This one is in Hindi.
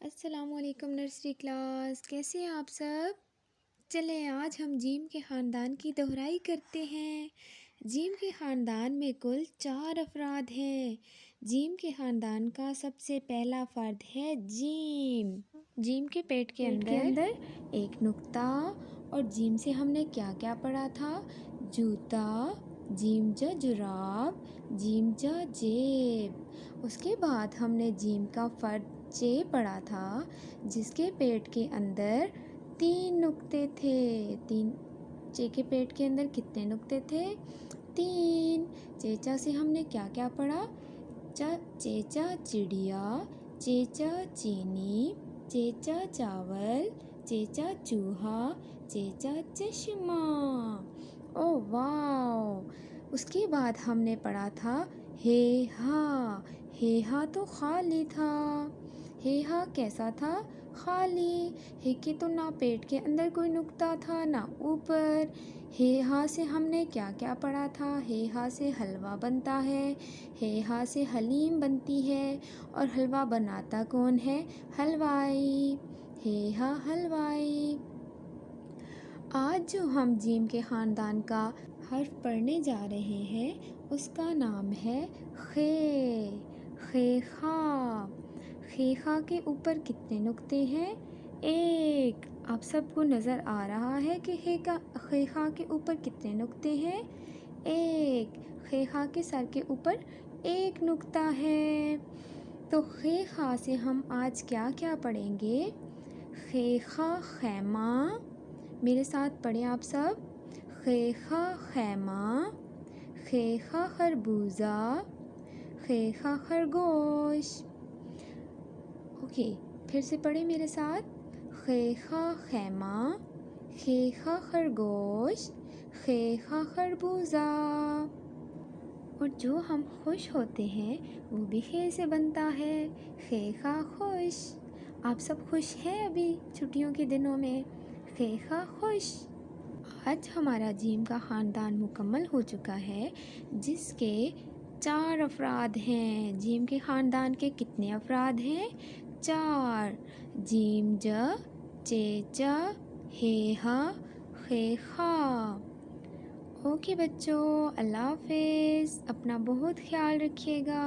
अस्सलामुअलैकुम नर्सरी क्लास, कैसे हैं आप सब। चलें आज हम जीम के ख़ानदान की दोहराई करते हैं। जीम के ख़ानदान में कुल 4 अफराद हैं। जीम के ख़ानदान का सबसे पहला फ़र्द है जीम। जीम के पेट के अंदर एक नुक्ता। और जीम से हमने क्या क्या पढ़ा था? जूता, जीम जा जुराब, जीम जा जेब। उसके बाद हमने जीम का फ़र्द चे पढ़ा था, जिसके पेट के अंदर 3 नुक्ते थे। चे के पेट के अंदर कितने नुक्ते थे? 3। चेचा से हमने क्या क्या पढ़ा? चेचा चिड़िया, चेचा चीनी, चेचा चावल, चेचा चूहा, चेचा चश्मा। ओ वाह! उसके बाद हमने पढ़ा था हेहा। हेहा तो खाली था। हेहा कैसा था? खाली। हे के तो ना पेट के अंदर कोई नुक्ता था ना ऊपर। हेहा से हमने क्या क्या पढ़ा था? हेहा से हलवा बनता है, हेहा से हलीम बनती है। और हलवा बनाता कौन है? हलवाई। हेहा हलवाई। आज जो हम जीम के ख़ानदान का हर्फ पढ़ने जा रहे हैं, उसका नाम है खे। खेखा। खेखा के ऊपर कितने नुक्ते हैं? 1। आप सबको नज़र आ रहा है कि खेखा के ऊपर कितने नुक्ते हैं? 1। खेखा के सर के ऊपर 1 नुक्ता है। तो खेखा से हम आज क्या क्या पढ़ेंगे? खेखा खैमा। मेरे साथ पढ़ें आप सब। खेखा खैमा, खेखा खरबूजा, खेखा खरगोश। ओके, फिर से पढ़ें मेरे साथ। खेखा खैमा, खेखा खरगोश, खेखा खरबूजा। और जो हम खुश होते हैं वो भी खे से बनता है। खेखा खुश। आप सब खुश हैं अभी छुट्टियों के दिनों में? खेखा खुश। आज हमारा जीम का ख़ानदान मुकम्मल हो चुका है, जिसके 4 अफराद हैं। जीम के ख़ानदान के कितने अफराद हैं? 4। जीम ज, चेचा, हेहा, खेखा। ओके बच्चों, अल्लाह हाफ़िज़। अपना बहुत ख्याल रखिएगा।